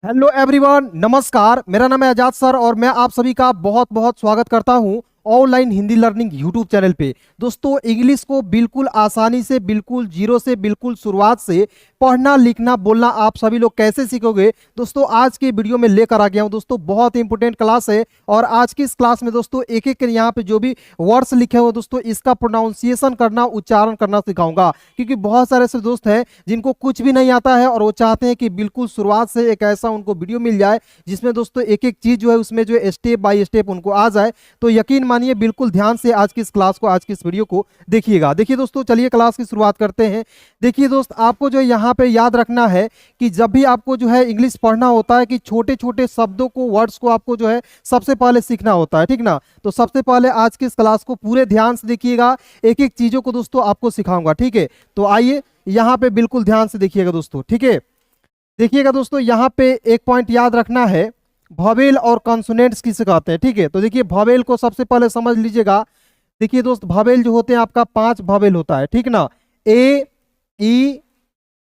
Hello everyone, नमस्कार। मेरा नाम है आजाद सर और मैं आप सभी का बहुत बहुत स्वागत करता हूं online Hindi learning YouTube channel पे। दोस्तों, इंग्लिश को बिल्कुल आसानी से, बिल्कुल जीरो से, बिल्कुल शुरुआत से पढ़ना लिखना बोलना आप सभी लोग कैसे सीखोगे, दोस्तों आज के वीडियो में लेकर आ गया हूं। दोस्तों बहुत इंपॉर्टेंट क्लास है और आज की इस क्लास में दोस्तों एक एक यहाँ पे जो भी वर्ड्स लिखे हुए दोस्तों इसका प्रोनाउंसिएशन करना, उच्चारण करना सिखाऊंगा। क्योंकि बहुत सारे ऐसे दोस्त हैं जिनको कुछ भी नहीं आता है और वो चाहते हैं कि बिल्कुल शुरुआत से एक ऐसा उनको वीडियो मिल जाए जिसमें दोस्तों एक एक चीज जो है उसमें जो स्टेप बाय स्टेप उनको आ जाए। तो यकीन मानिए बिल्कुल ध्यान से आज की इस क्लास को, आज की इस वीडियो को देखिएगा। देखिए दोस्तों, चलिए क्लास की शुरुआत करते हैं। देखिए दोस्त, आपको जो यहाँ पे याद रखना है कि जब भी आपको जो है इंग्लिश पढ़ना होता है कि छोटे छोटे शब्दों को, वर्ड्स को आपको जो है सबसे पहले सीखना होता है, ठीक ना। तो सबसे पहले आज की इस क्लास को पूरे ध्यान से देखिएगा, एक एक चीजों को दोस्तों आपको सिखाऊंगा, ठीक है। तो आइए यहाँ पे बिल्कुल ध्यान से देखिएगा दोस्तों, ठीक है। देखिएगा दोस्तों, यहाँ पे एक पॉइंट याद रखना है, वॉवेल और कॉन्सोनेंट्स किसे कहते हैं, ठीक है। तो देखिए वॉवेल को सबसे पहले समझ लीजिएगा। देखिए दोस्त, वॉवेल जो होते हैं आपका 5 वॉवेल होता है, ठीक ना। ए, ई,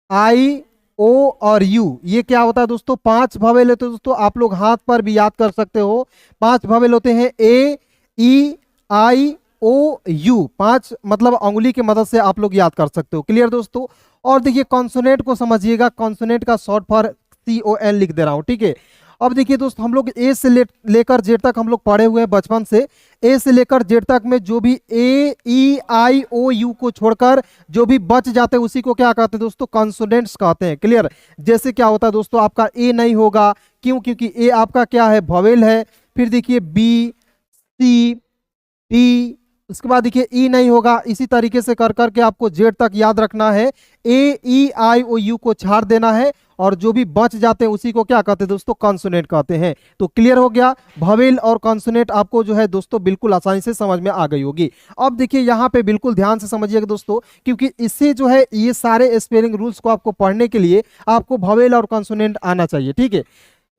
आई, ओ और यू, ये क्या होता है दोस्तों, 5 वॉवेल होते हैं दोस्तों। आप लोग हाथ पर भी याद कर सकते हो। 5 वॉवेल होते हैं, ए, ई, आई, ओ, यू। 5 मतलब अंगुली की मदद से आप लोग याद कर सकते हो। क्लियर दोस्तों। और देखिए कॉन्सोनेंट को समझिएगा, कॉन्सोनेंट का शॉर्ट फॉर CON लिख दे रहा हूं, ठीक है। अब देखिए दोस्त, हम लोग ए से लेकर जेड तक हम लोग पढ़े हुए हैं बचपन से। ए से लेकर जेड तक में जो भी ए, ई, आई, ओ, यू को छोड़कर जो भी बच जाते हैं उसी को क्या कहते हैं दोस्तों, कॉन्सोनेंट्स कहते हैं। क्लियर। जैसे क्या होता है दोस्तों, आपका ए नहीं होगा, क्यों? क्योंकि ए आपका क्या है, वॉवेल है। फिर देखिए बी, सी, डी, उसके बाद देखिए ई नहीं होगा। इसी तरीके से कर करके आपको जेड तक याद रखना है। ए, ई, आई, ओ, यू को छाड़ देना है और जो भी बच जाते हैं उसी को क्या कहते हैं दोस्तों, कॉन्सोनेंट कहते हैं। तो क्लियर हो गया, वॉवेल और कॉन्सोनेंट आपको जो है दोस्तों बिल्कुल आसानी से समझ में आ गई होगी। अब देखिए यहाँ पे बिल्कुल ध्यान से समझिएगा दोस्तों, क्योंकि इससे जो है ये सारे स्पेलिंग रूल्स को आपको पढ़ने के लिए आपको वॉवेल और कॉन्सोनेंट आना चाहिए, ठीक है।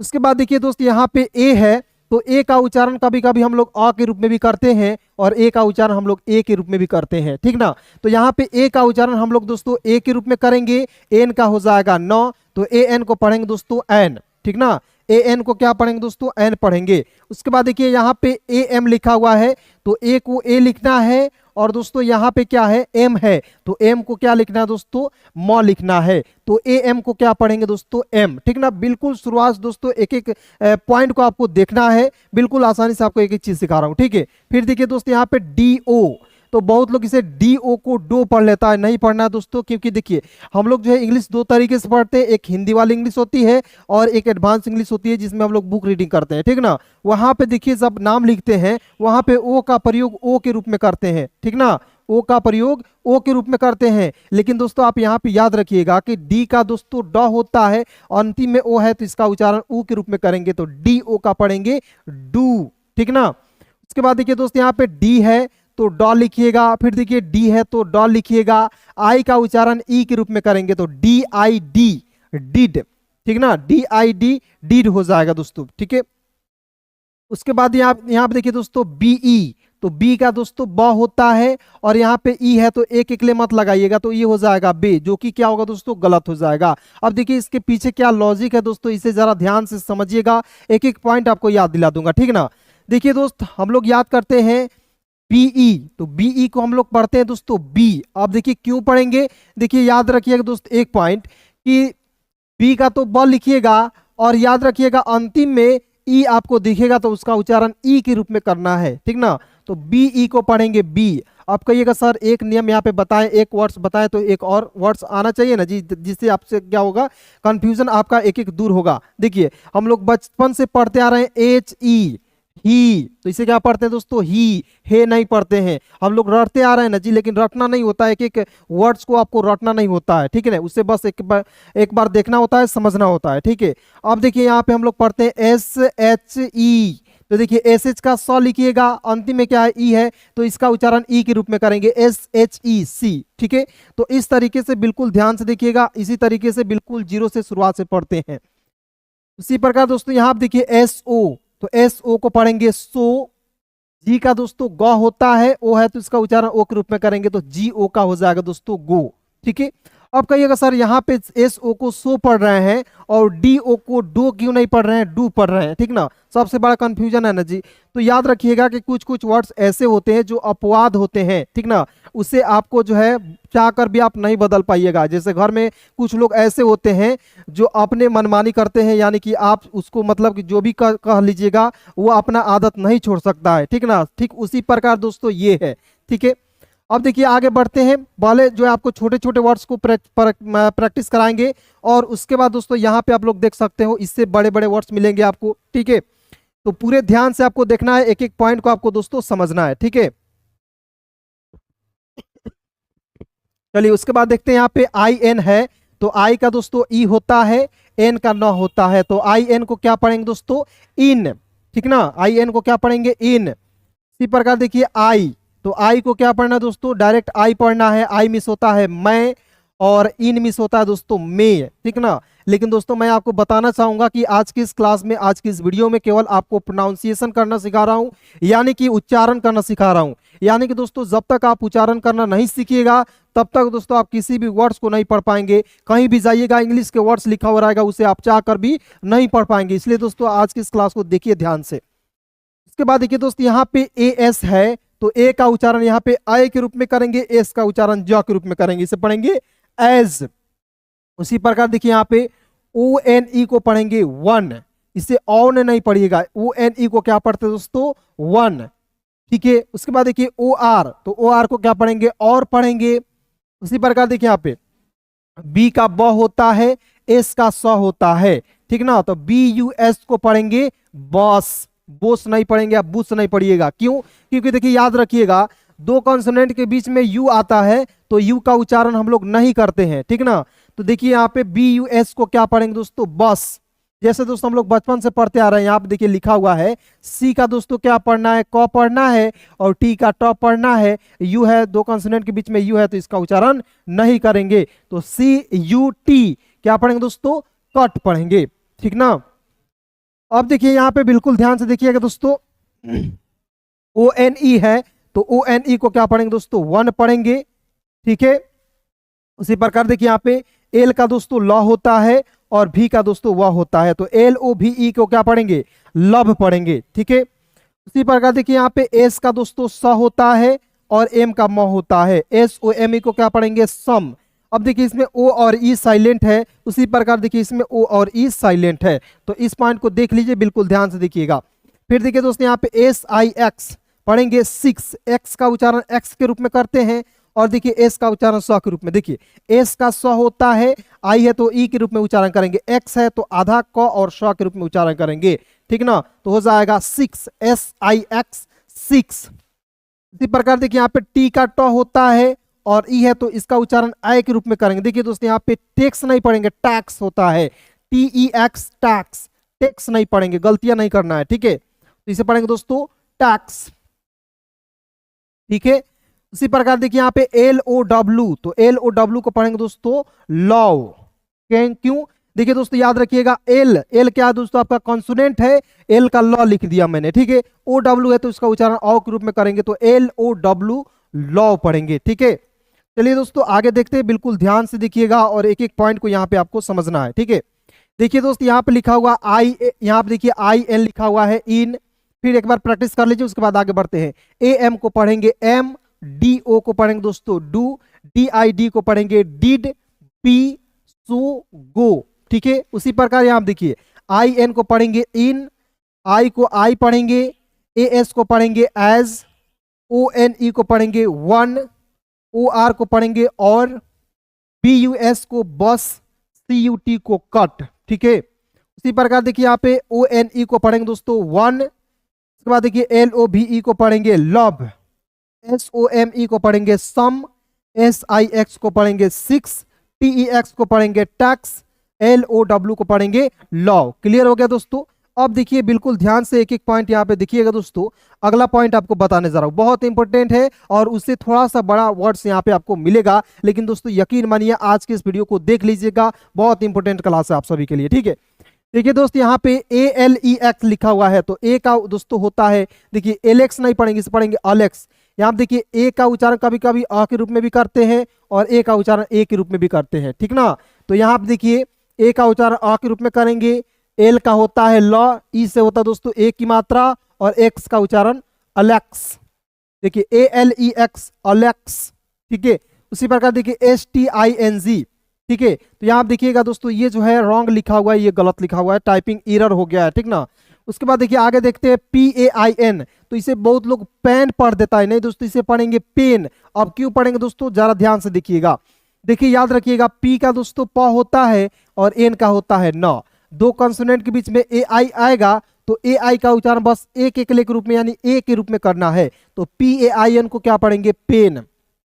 उसके बाद देखिए दोस्त, यहाँ पे ए है, तो ए का उच्चारण कभी कभी हम लोग अ के रूप में भी करते हैं और ए का उच्चारण हम लोग ए के रूप में भी करते हैं, ठीक ना। तो यहाँ पे ए का उच्चारण हम लोग दोस्तों ए के रूप में करेंगे, एन का हो जाएगा न, तो ए एन को पढ़ेंगे दोस्तों एन, ठीक ना। ए एन को क्या पढ़ेंगे दोस्तों, एन पढ़ेंगे। उसके बाद देखिए यहाँ पे ए एम लिखा हुआ है, तो ए को ए लिखना है और दोस्तों यहाँ पे क्या है, एम है, तो एम को क्या लिखना है दोस्तों, म लिखना है। तो ए एम को क्या पढ़ेंगे दोस्तों, एम, ठीक ना। बिल्कुल शुरुआत दोस्तों एक एक पॉइंट को आपको देखना है, बिल्कुल आसानी से आपको एक एक चीज सिखा रहा हूं, ठीक है। फिर देखिए दोस्तों यहाँ पे डी ओ, तो बहुत लोग इसे डी ओ को डो पढ़ लेता है, नहीं पढ़ना है दोस्तों। क्योंकि देखिए हम लोग जो है इंग्लिश दो तरीके से पढ़ते हैं, एक हिंदी वाली इंग्लिश होती है और एक एडवांस इंग्लिश होती है जिसमें हम लोग बुक रीडिंग करते हैं, ठीक ना। वहां पे देखिए जब नाम लिखते हैं वहां पे ओ का प्रयोग ओ के रूप में करते हैं, ठीक ना। ओ का प्रयोग ओ के रूप में करते हैं। लेकिन दोस्तों आप यहाँ पे याद रखिएगा कि डी का दोस्तों ड होता है, अंतिम में ओ है, तो इसका उच्चारण ऊ के रूप में करेंगे, तो डी ओ का पढ़ेंगे डू, ठीक ना। उसके बाद देखिए दोस्त यहाँ पे डी है तो ड लिखिएगा, फिर देखिए डी है तो ड लिखिएगा। आई का उच्चारण ई के रूप में करेंगे तो डी आई डी, डिड, ठीक ना। डी आई डी, डिड हो जाएगा दोस्तों, ठीक है। उसके बाद यहाँ पे देखिए दोस्तों बीई, तो बी का दोस्तों ब होता है और यहाँ पे ई है तो एक एक ले मत लगाइएगा, तो ये हो जाएगा बे, जो कि क्या होगा दोस्तों, गलत हो जाएगा। अब देखिए इसके पीछे क्या लॉजिक है दोस्तों, इसे जरा ध्यान से समझिएगा, एक एक पॉइंट आपको याद दिला दूंगा, ठीक ना। देखिए दोस्त, हम लोग याद करते हैं बीई, तो बीई को हम लोग पढ़ते हैं दोस्तों बी। अब देखिए क्यों पढ़ेंगे, देखिए याद रखिएगा दोस्त एक पॉइंट कि बी का तो ब लिखिएगा और याद रखिएगा अंतिम में ई आपको दिखेगा तो उसका उच्चारण ई के रूप में करना है, ठीक ना। तो बी ई को पढ़ेंगे बी। आप कहिएगा सर एक नियम यहाँ पे बताएं, एक वर्ड्स बताएं, तो एक और वर्ड्स आना चाहिए ना जी, जिससे आपसे क्या होगा, कंफ्यूजन आपका एक एक दूर होगा। देखिए हम लोग बचपन से पढ़ते आ रहे हैं एच ई, ही, तो इसे क्या पढ़ते हैं दोस्तों, ही, हे नहीं पढ़ते हैं। हम लोग रटते आ रहे हैं ना जी, लेकिन रटना नहीं होता है, एक एक वर्ड्स को आपको रटना नहीं होता है, ठीक है ना। उससे बस एक बार देखना होता है, समझना होता है, ठीक है। अब देखिए यहाँ पे हम लोग पढ़ते हैं एस एच ई, तो देखिए एस एच का स लिखिएगा, अंतिम में क्या है, ई है, तो इसका उच्चारण ई के रूप में करेंगे एस एच ई सी, ठीक है। तो इस तरीके से बिल्कुल ध्यान से देखिएगा, इसी तरीके से बिल्कुल जीरो से शुरुआत से पढ़ते हैं। उसी प्रकार दोस्तों यहाँ पे देखिए एस ओ, तो एस ओ को पढ़ेंगे सो। जी का दोस्तों ग होता है, ओ है तो इसका उच्चारण ओ के रूप में करेंगे तो जी ओ का हो जाएगा दोस्तों गो, ठीक है। अब कहिएगा सर यहाँ पे एस ओ को सो पढ़ रहे हैं और डी ओ को डो क्यों नहीं पढ़ रहे हैं, डू पढ़ रहे हैं, ठीक ना। सबसे बड़ा कंफ्यूजन है ना जी। तो याद रखिएगा कि कुछ कुछ वर्ड्स ऐसे होते हैं जो अपवाद होते हैं, ठीक ना। उसे आपको जो है चाहकर भी आप नहीं बदल पाइएगा। जैसे घर में कुछ लोग ऐसे होते हैं जो अपने मनमानी करते हैं, यानी कि आप उसको मतलब कि जो भी कह लीजिएगा वो अपना आदत नहीं छोड़ सकता है, ठीक ना। ठीक उसी प्रकार दोस्तों ये है, ठीक है। अब देखिए आगे बढ़ते हैं, पहले जो है आपको छोटे छोटे वर्ड्स को प्रैक्टिस कराएंगे और उसके बाद दोस्तों यहाँ पे आप लोग देख सकते हो इससे बड़े बड़े वर्ड्स मिलेंगे आपको, ठीक है। तो पूरे ध्यान से आपको देखना है, एक एक पॉइंट को आपको दोस्तों समझना है, ठीक है। चलिए उसके बाद देखते हैं यहाँ पे आई एन है, तो आई का दोस्तों ई होता है, एन का न होता है, तो आई एन को क्या पढ़ेंगे दोस्तों, इन, ठीक ना। आई एन को क्या पढ़ेंगे, इन। इसी प्रकार देखिए आई, तो आई को क्या पढ़ना है दोस्तों, डायरेक्ट आई पढ़ना है। आई मिस होता है मैं और इन मिस होता है दोस्तों मे, ठीक ना। लेकिन दोस्तों मैं आपको बताना चाहूंगा कि आज की इस क्लास में, आज की इस वीडियो में केवल आपको प्रोनाउंसिएशन करना सिखा रहा हूं, यानी कि उच्चारण करना सिखा रहा हूं। यानी कि दोस्तों जब तक आप उच्चारण करना नहीं सीखिएगा तब तक दोस्तों आप किसी भी वर्ड्स को नहीं पढ़ पाएंगे। कहीं भी जाइएगा इंग्लिश के वर्ड्स लिखा हुआ रहेगा, उसे आप चाह कर भी नहीं पढ़ पाएंगे। इसलिए दोस्तों आज की इस क्लास को देखिए ध्यान से। इसके बाद देखिए दोस्तों यहाँ पे ए एस है, तो ए का उच्चारण यहाँ पे आय के रूप में करेंगे, एस का उच्चारण ज के रूप में करेंगे, इसे पढ़ेंगे एज। उसी प्रकार देखिए यहाँ पे ओ एन ई को पढ़ेंगे वन, इसे ऑन नहीं पढ़िएगा, ओ एन ई को क्या पढ़ते हैं दोस्तों, वन, ठीक है। उसके बाद देखिए ओ आर, तो ओ आर को क्या पढ़ेंगे, और पढ़ेंगे। उसी प्रकार देखिए यहाँ पे बी का ब होता है, एस का स होता है, ठीक ना। तो बी यू एस को पढ़ेंगे बॉस, बोस नहीं पढ़ेंगे, आप बुस नहीं पढ़िएगा। क्यों, क्योंकि देखिए याद रखिएगा दो कॉन्सोनेंट के बीच में यू आता है तो यू का उच्चारण हम लोग नहीं करते हैं, ठीक ना। तो देखिए यहाँ पे बी यू एस को क्या पढ़ेंगे दोस्तों, बस। जैसे दोस्तों हम लोग बचपन से पढ़ते आ रहे हैं, यहाँ पे देखिए लिखा हुआ है सी का दोस्तों क्या पढ़ना है, क पढ़ना है, और टी का ट पढ़ना है। यू है, दो कॉन्सोनेंट के बीच में यू है तो इसका उच्चारण नहीं करेंगे, तो सी यू टी क्या पढ़ेंगे दोस्तों, कट पढ़ेंगे, ठीक ना। अब देखिए यहाँ पे बिल्कुल ध्यान से देखिएगा दोस्तों, ओ एन ई है, तो ओ एन ई को क्या पढ़ेंगे दोस्तों, वन पढ़ेंगे, ठीक है। उसी प्रकार देखिए यहाँ पे एल का दोस्तों ल होता है और भी का दोस्तों वह होता है, तो एल ओ भी ई को क्या पढ़ेंगे, लव पढ़ेंगे, ठीक है। उसी प्रकार देखिए यहाँ पे एस का दोस्तों स होता है और एम का म होता है, एस ओ एम ई को क्या पढ़ेंगे, सम। अब देखिए इसमें ओ और ई साइलेंट है, उसी प्रकार देखिए इसमें ओ और ई साइलेंट है, तो इस पॉइंट को देख लीजिए, बिल्कुल ध्यान से देखिएगा। फिर देखिए दोस्तों यहाँ पे एस आई एक्स पढ़ेंगे सिक्स, एक्स का उच्चारण एक्स के रूप में करते हैं और देखिए एस का उच्चारण स के रूप में। देखिए एस का स होता है, आई है तो ई के रूप में उच्चारण करेंगे, एक्स है तो आधा क और श के रूप में उच्चारण करेंगे, ठीक ना। तो हो जाएगा six, S I x six. इसी प्रकार देखिए यहाँ पे टी का ट होता है और ई है तो इसका उच्चारण आय के रूप में करेंगे। देखिए दोस्तों यहाँ पे टेक्स नहीं पढ़ेंगे, टैक्स होता है, T E X tax, tex नहीं पढ़ेंगे, गलतियां नहीं करना है, ठीक है। तो इसे पढ़ेंगे दोस्तों टैक्स, ठीक है। उसी प्रकार देखिए यहाँ पे एल ओ डब्ल्यू, तो एल ओ डब्ल्यू को पढ़ेंगे दोस्तों लव। क्यों, देखिए दोस्तों याद रखिएगा एल, एल क्या दोस्तों आपका कॉन्सोनेंट है, एल का ल लिख दिया मैंने, ठीक है। ओ डब्ल्यू है तो इसका उच्चारण औ के रूप में करेंगे, तो एल ओ डब्ल्यू लव पढ़ेंगे, ठीक है। चलिए दोस्तों आगे देखते हैं, बिल्कुल ध्यान से देखिएगा और एक एक पॉइंट को यहाँ पे आपको समझना है, ठीक है। देखिए दोस्त यहाँ पे लिखा हुआ आई, यहाँ पे देखिए आई एन लिखा हुआ है इन, फिर एक बार प्रैक्टिस कर लीजिए, उसके बाद आगे बढ़ते हैं। ए एम को पढ़ेंगे एम, डी ओ को पढ़ेंगे दोस्तों डू, डी आई डी को पढ़ेंगे डिड, पी सो गो, ठीक है। उसी प्रकार यहाँ देखिए आई एन को पढ़ेंगे इन, आई को आई पढ़ेंगे, ए एस को पढ़ेंगे एज, ओ एन ई को पढ़ेंगे वन, ओ आर को पढ़ेंगे और, बी यू एस को बस, सी यू टी को कट, ठीक है। उसी प्रकार देखिए यहाँ पे ओ एन ई को पढ़ेंगे दोस्तों वन, उसके बाद देखिए एल ओ भी ई को पढ़ेंगे love, S O M E को पढ़ेंगे सम, एस आई एक्स को पढ़ेंगे सिक्स, टी ई एक्स को पढ़ेंगे टैक्स, एल ओ डब्ल्यू को पढ़ेंगे लव। क्लियर हो गया दोस्तों। अब देखिए बिल्कुल ध्यान से एक एक पॉइंट यहाँ पे देखिएगा दोस्तों, अगला पॉइंट आपको बताने जा रहा हूँ, बहुत इंपॉर्टेंट है और उससे थोड़ा सा बड़ा वर्ड्स यहाँ पे आपको मिलेगा, लेकिन दोस्तों यकीन मानिए आज के इस वीडियो को देख लीजिएगा, बहुत इंपॉर्टेंट क्लास है आप सभी के लिए, ठीक है। देखिए दोस्त यहाँ पे ए एल ई एक्स लिखा हुआ है, तो ए का दोस्तों होता है, देखिए एलेक्स नहीं पढ़ेंगे, इसे पढ़ेंगे अलेक्स। यहाँ पे देखिए ए का उच्चारण कभी कभी अ के रूप में भी करते हैं और ए का उच्चारण ए के रूप में भी करते हैं, ठीक ना। तो यहाँ पे देखिए ए का उच्चारण अ के रूप में करेंगे, एल का होता है ल, ई से होता है दोस्तों एक की मात्रा, और एक्स का उच्चारण अलेक्स, देखिए A L E X, Alex, ठीक है। उसी प्रकार देखिए S T I N G, ठीक है। तो यहाँ आप देखिएगा दोस्तों ये जो है रॉन्ग लिखा हुआ है, ये गलत लिखा हुआ है, टाइपिंग एरर हो गया है, ठीक ना। उसके बाद देखिए आगे देखते हैं पी ए आई एन, तो इसे बहुत लोग पेन पढ़ देता है, नहीं दोस्तों इसे पढ़ेंगे पेन। अब क्यों पढ़ेंगे दोस्तों, जरा ध्यान से देखिएगा। देखिए याद रखिएगा पी का दोस्तों प होता है और एन का होता है न, दो कंसोनेंट के बीच में ए आई आएगा तो ए आई का उच्चारण बस एक एकले के रूप में यानी ए के रूप में करना है। तो पी ए आई एन को क्या पढ़ेंगे, पेन,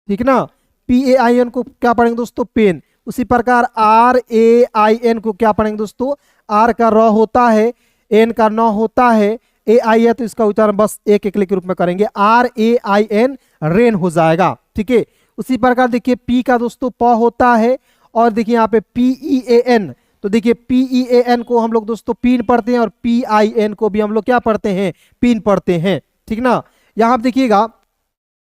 ठीक ना। पी ए आई एन को क्या पढ़ेंगे दोस्तों, पेन। उसी प्रकार आर ए आई एन को क्या पढ़ेंगे दोस्तों, आर का र होता है, एन का न होता है, ए आई है तो इसका उच्चारण बस एक एकले के रूप में करेंगे, R A I N, rain हो जाएगा, ठीक है। उसी प्रकार देखिए पी का दोस्तों प होता है और देखिए यहाँ पे पी ई ए एन, तो देखिए पी ई ए एन को हम लोग दोस्तों पीन पढ़ते हैं और पी आई एन को भी हम लोग क्या पढ़ते हैं, पीन पढ़ते हैं, ठीक ना। यहाँ पे देखिएगा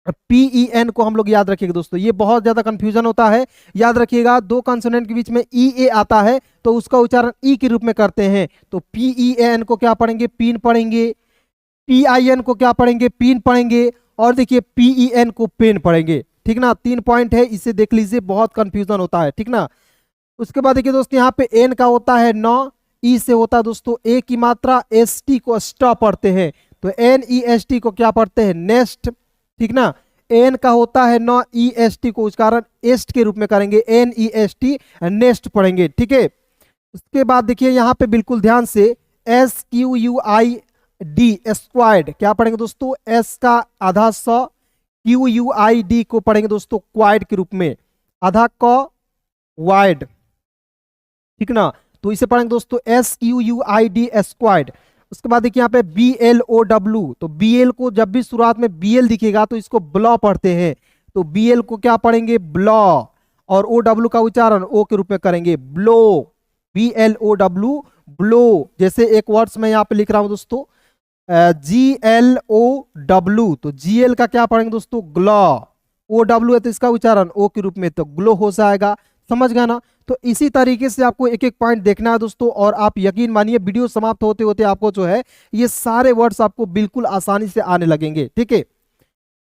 पी ई एन को हम लोग याद रखिएगा दोस्तों, ये बहुत ज्यादा कंफ्यूजन होता है। याद रखिएगा दो कंसोनेंट के बीच में ई ए आता है तो उसका उच्चारण ई के रूप में करते हैं, तो पी ई एन को क्या पढ़ेंगे, पीन पढ़ेंगे, पी आई एन को क्या पढ़ेंगे, पीन पढ़ेंगे, और देखिए पी ई एन को पेन पढ़ेंगे, ठीक ना। 3 पॉइंट है, इसे देख लीजिए, बहुत कंफ्यूजन होता है, ठीक ना। उसके बाद देखिए दोस्तों यहाँ पे एन का होता है नौ, ई से होता है दोस्तों ए की मात्रा, एस टी को स्टॉप पढ़ते हैं तो एन ई एस टी को क्या पढ़ते हैं, नेस्ट, ठीक ना। एन का होता है नौ, ई एस टी को उच्चारण एस्ट के रूप में करेंगे, N E S T, nest पढ़ेंगे, ठीक है। उसके बाद देखिए यहाँ पे बिल्कुल ध्यान से S Q U I D squared क्या पढ़ेंगे दोस्तों, एस का आधा स, क्यू यू आई डी को पढ़ेंगे दोस्तों क्वाइड के रूप में, आधा क वाइड, ठीक ना। तो इसे पढ़ेंगे दोस्तों S Q U I D squared. उसके बाद देखिए यहाँ पे बी एल ओ डब्ल्यू, तो बी एल को जब भी शुरुआत में बी एल दिखेगा तो इसको ब्लॉ पढ़ते हैं, तो बी एल को क्या पढ़ेंगे, ब्लॉ, और ओ डब्ल्यू का उच्चारण ओ के रूप में करेंगे, blow, B L O W, blow. जैसे एक वर्ड्स मैं यहाँ पे लिख रहा हूँ दोस्तों जी एल ओ डब्ल्यू, तो जी एल का क्या पढ़ेंगे दोस्तों, ग्लॉ, ओ डब्ल्यू है तो इसका उच्चारण ओ के रूप में तो ग्लो हो जाएगा, समझ गया ना। तो इसी तरीके से आपको एक एक पॉइंट देखना है दोस्तों, और आप यकीन मानिए वीडियो समाप्त होते होते आपको जो है ये सारे वर्ड्स आपको बिल्कुल आसानी से आने लगेंगे, ठीक है।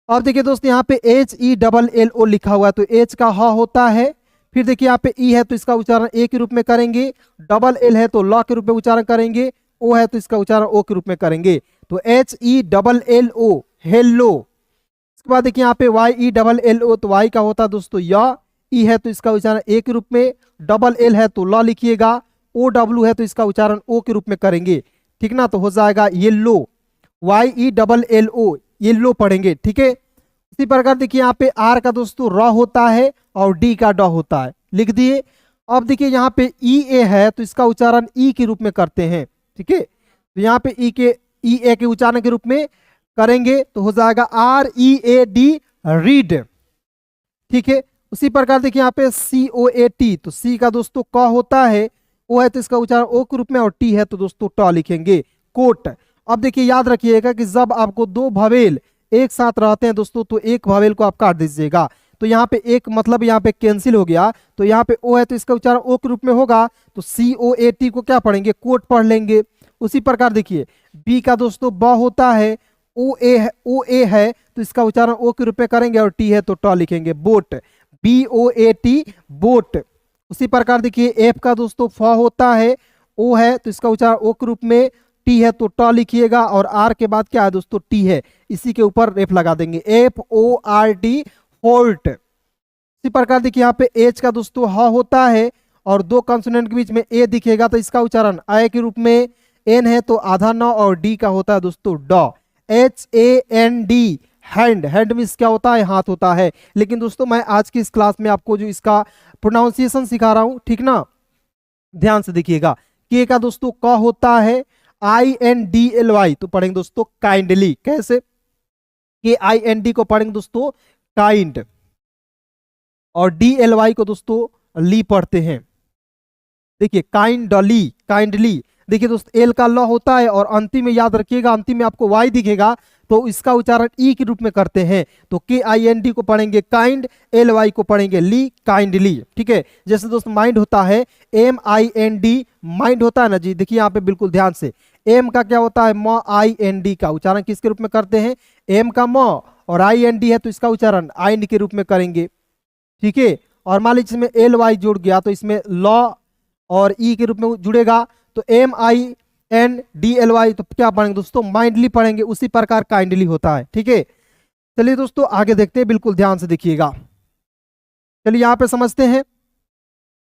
अब देखिए दोस्तों यहाँ पे H E double L O लिखा हुआ है, तो एच का ह होता है, फिर देखिए यहाँ पे ई है तो इसका उच्चारण ए के रूप में करेंगे, डबल एल है तो ल के रूप में उच्चारण करेंगे, ओ है तो इसका उच्चारण ओ के रूप में करेंगे, तो H E double L O, hello. उसके बाद देखिए यहाँ पे Y E double L O, तो वाई का होता है दोस्तों य, ई है तो इसका उच्चारण ए के रूप में, डबल एल है तो ल लिखिएगा, ओ डब्ल्यू है तो इसका उच्चारण ओ के रूप में करेंगे, ठीक ना। तो हो जाएगा yellow, Y E double L O, yellow पढ़ेंगे, ठीक है। इसी प्रकार देखिए यहाँ पे आर का दोस्तों र होता है और डी का ड होता है, लिख दिए। अब देखिए यहाँ पे ई ए है तो इसका उच्चारण ई के रूप में करते हैं, ठीक है। तो यहाँ पे ई ए के उच्चारण के रूप में करेंगे तो हो जाएगा R E A D, read, ठीक है। उसी प्रकार देखिए यहाँ पे सी ओ ए टी, तो सी का दोस्तों क होता है, ओ है तो इसका उच्चारण ओ के रूप में, और टी है तो दोस्तों ट लिखेंगे, कोट। अब देखिए याद रखिएगा कि जब आपको दो भवेल एक साथ रहते हैं दोस्तों तो एक भवेल को आप काट दीजिएगा, तो यहाँ पे एक मतलब यहाँ पे कैंसिल हो गया, तो यहाँ पे ओ है तो इसका उच्चारण ओ के रूप में होगा, तो सी ओ ए टी को क्या पढ़ेंगे, कोट पढ़ लेंगे। उसी प्रकार देखिए बी का दोस्तों ब होता है, ओ ए है तो इसका उच्चारण ओ के रूप में करेंगे, और टी है तो ट लिखेंगे, boat, B O A T, boat. उसी प्रकार देखिए एफ का दोस्तों फ होता है, ओ है तो इसका उच्चारण ओ के रूप में, टी है तो ट लिखिएगा, और आर के बाद क्या है दोस्तों, टी है, इसी के ऊपर एफ लगा देंगे, F O R T, fault. इसी प्रकार देखिए यहाँ पे एच का दोस्तों ह होता है और दो कंसोनेंट के बीच में ए दिखेगा तो इसका उच्चारण आय के रूप में, एन है तो आधा न, और डी का होता है दोस्तों ड, H A N D, hand, hand means क्या होता है, हाथ होता है। लेकिन दोस्तों मैं आज की इस क्लास में आपको जो इसका प्रोनाउंसिएशन सिखा रहा हूं, ठीक ना, ध्यान से देखिएगा। के का दोस्तों क होता है, I N D L Y तो पढ़ेंगे दोस्तों काइंडली, कैसे, के आई एन डी को पढ़ेंगे दोस्तों काइंड, और डी एल वाई को दोस्तों ली पढ़ते हैं, देखिए काइंडली, काइंडली। देखिए दोस्तों एल का ल होता है और अंतिम में याद रखिएगा, अंतिम में आपको वाई दिखेगा तो इसका उच्चारण ई के रूप में करते हैं। तो KIND को पढ़ेंगे काइंड, LY को पढ़ेंगे ली, काइंडली। ठीक है, जैसे दोस्तों माइंड होता है MIND, माइंड होता है ना जी, देखिए यहाँ पे बिल्कुल ध्यान से, एम का क्या होता है MIND का उच्चारण किसके रूप में करते हैं, एम का म, और IND है तो इसका उच्चारण आइंड के रूप में करेंगे। ठीक है, और मान लीजिए इसमें LY जुड़ गया तो इसमें लॉ और ई के रूप में जुड़ेगा, तो MINDLY, तो क्या पढ़ेंगे दोस्तों, माइंडली पढ़ेंगे। उसी प्रकार काइंडली होता है। ठीक है, चलिए दोस्तों आगे देखते हैं, बिल्कुल ध्यान से देखिएगा। चलिए यहाँ पे समझते हैं,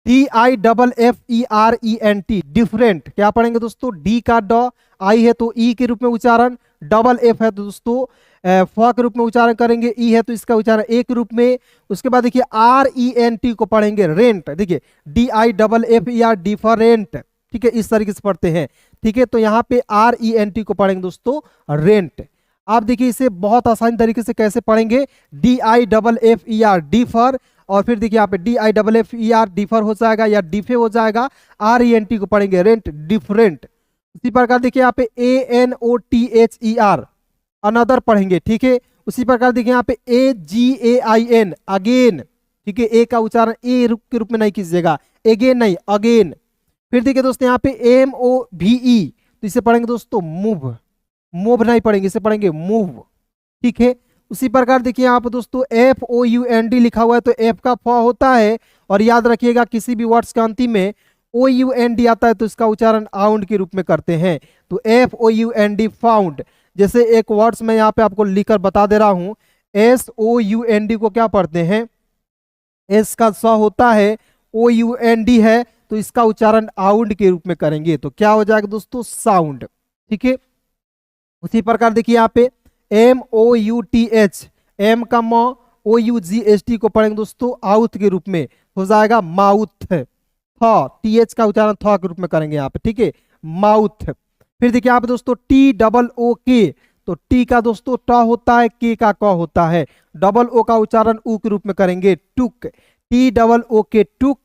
DIFFERENT, डिफरेंट, क्या पढ़ेंगे दोस्तों, डी का ड, आई है तो ई के रूप में उच्चारण, डबल एफ है तो दोस्तों फ के रूप में उच्चारण करेंगे, ई है तो इसका उच्चारण ए के रूप में। उसके बाद देखिए RENT को पढ़ेंगे रेंट, देखिए DIFFER, डिफरेंट। ठीक है, इस तरीके से पढ़ते हैं। ठीक है, तो यहाँ पे RENT को पढ़ेंगे दोस्तों रेंट। आप देखिए इसे बहुत आसान तरीके से कैसे पढ़ेंगे, DIFFER, डिफर, और फिर देखिए यहाँ पे DIFFER डिफर हो जाएगा या डिफे हो जाएगा, RENT को पढ़ेंगे रेंट, डिफरेंट। इसी प्रकार देखिए यहाँ पे ANOTHER अनदर पढ़ेंगे। ठीक है, उसी प्रकार देखिए यहाँ पे AGAIN अगेन। ठीक है, ए का उच्चारण ए के रूप में नहीं कीजिएगा, अगेन नहीं, अगेन। फिर देखिए दोस्तों यहाँ पे MOVE, तो इसे पढ़ेंगे दोस्तों मूव, मूव नहीं पढ़ेंगे, इसे पढ़ेंगे मूव। ठीक है, उसी प्रकार देखिए यहाँ पे दोस्तों FOUND लिखा हुआ है तो F का फ होता है, और याद रखिएगा किसी भी वर्ड्स के अंतिम में OUND आता है तो इसका उच्चारण आउंड के रूप में करते हैं। तो FOUND फाउंड, जैसे एक वर्ड्स मैं यहाँ पे आपको लिखकर बता दे रहा हूँ, SOUND को क्या पढ़ते हैं, एस का स होता है, OUND है तो इसका उच्चारण आउंड के रूप में करेंगे, तो क्या हो जाएगा दोस्तों, साउंड। ठीक है, उसी प्रकार देखिए यहाँ पे MOUTH, एम का म, OUGHT को पढ़ेंगे दोस्तों आउथ के रूप में, हो जाएगा माउथ। TH का उच्चारण थ के रूप में करेंगे यहाँ पे। ठीक है, माउथ। फिर देखिए यहाँ पे दोस्तों TOOK, तो टी का दोस्तों ट होता है, के का क होता है, डबल ओ का उच्चारण ऊ के रूप में करेंगे, टुक, TOOK टुक,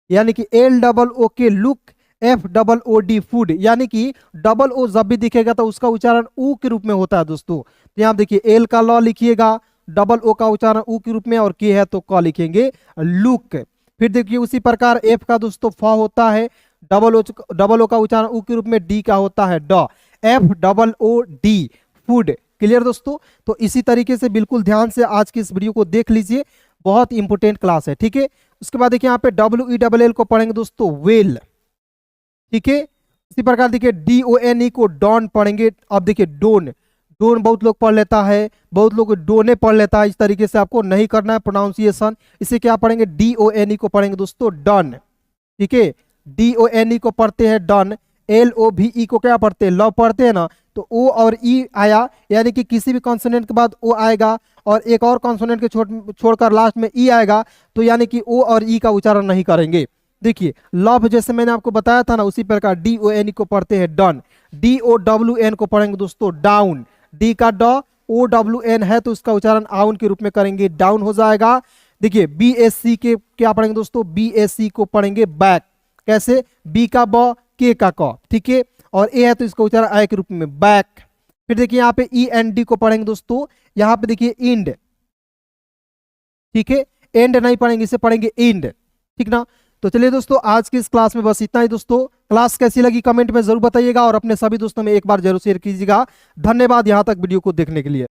यानी कि LOOK लुक, FOOD फूड, यानी कि डबल ओ जब भी दिखेगा तो उसका उच्चारण ऊ के रूप में होता है दोस्तों। तो यहाँ देखिए एल का लॉ लिखिएगा, डबल ओ का उच्चारण ऊ के रूप में, और के है तो क लिखेंगे लुक। फिर देखिए उसी प्रकार एफ का दोस्तों फ होता है, डबल ओ का उच्चारण ऊ के रूप में, डी का होता है ड, FOOD फूड। क्लियर दोस्तों, तो इसी तरीके से बिल्कुल ध्यान से आज की इस वीडियो को देख लीजिए, बहुत इंपोर्टेंट क्लास है। ठीक है, उसके बाद देखिए यहाँ पे WELL को पढ़ेंगे दोस्तों वेल। ठीक है, इसी प्रकार देखिए DONE को डॉन पढ़ेंगे। अब देखिए डोन, डोन बहुत लोग पढ़ लेता है, बहुत लोग डोने पढ़ लेता है, इस तरीके से आपको नहीं करना है प्रोनाउंसिएशन। इसे क्या पढ़ेंगे, DONE को पढ़ेंगे दोस्तों डन। ठीक है, DONE को पढ़ते हैं डन। LOVE को क्या पढ़ते हैं, लव पढ़ते हैं ना, तो ओ और ई आया, यानी कि किसी भी कॉन्सोनेंट के बाद ओ आएगा और एक और कॉन्सोनेंट के छोड़कर लास्ट में ई आएगा, तो यानी कि ओ और ई का उच्चारण नहीं करेंगे। देखिए लव जैसे मैंने आपको बताया था ना, उसी प्रकार DONE को पढ़ते हैं डन। DOWN को पढ़ेंगे दोस्तों डाउन, डी का ड, OWN है तो इसका उच्चारण आउन के रूप में करेंगे, डाउन हो जाएगा। देखिए BSC के क्या पढ़ेंगे दोस्तों, BSC को पढ़ेंगे बैक, कैसे, बी का ब, के का क। ठीक है, और ए है तो इसका उच्चारण आई के रूप में बैक। फिर देखिए यहाँ पे END को पढ़ेंगे दोस्तों, यहाँ पे देखिए इंड। ठीक है, एंड नहीं पढ़ेंगे, इसे पढ़ेंगे इंड। ठीक ना, तो चलिए दोस्तों आज की इस क्लास में बस इतना ही दोस्तों। क्लास कैसी लगी कमेंट में जरूर बताइएगा, और अपने सभी दोस्तों में एक बार जरूर शेयर कीजिएगा। धन्यवाद यहाँ तक वीडियो को देखने के लिए।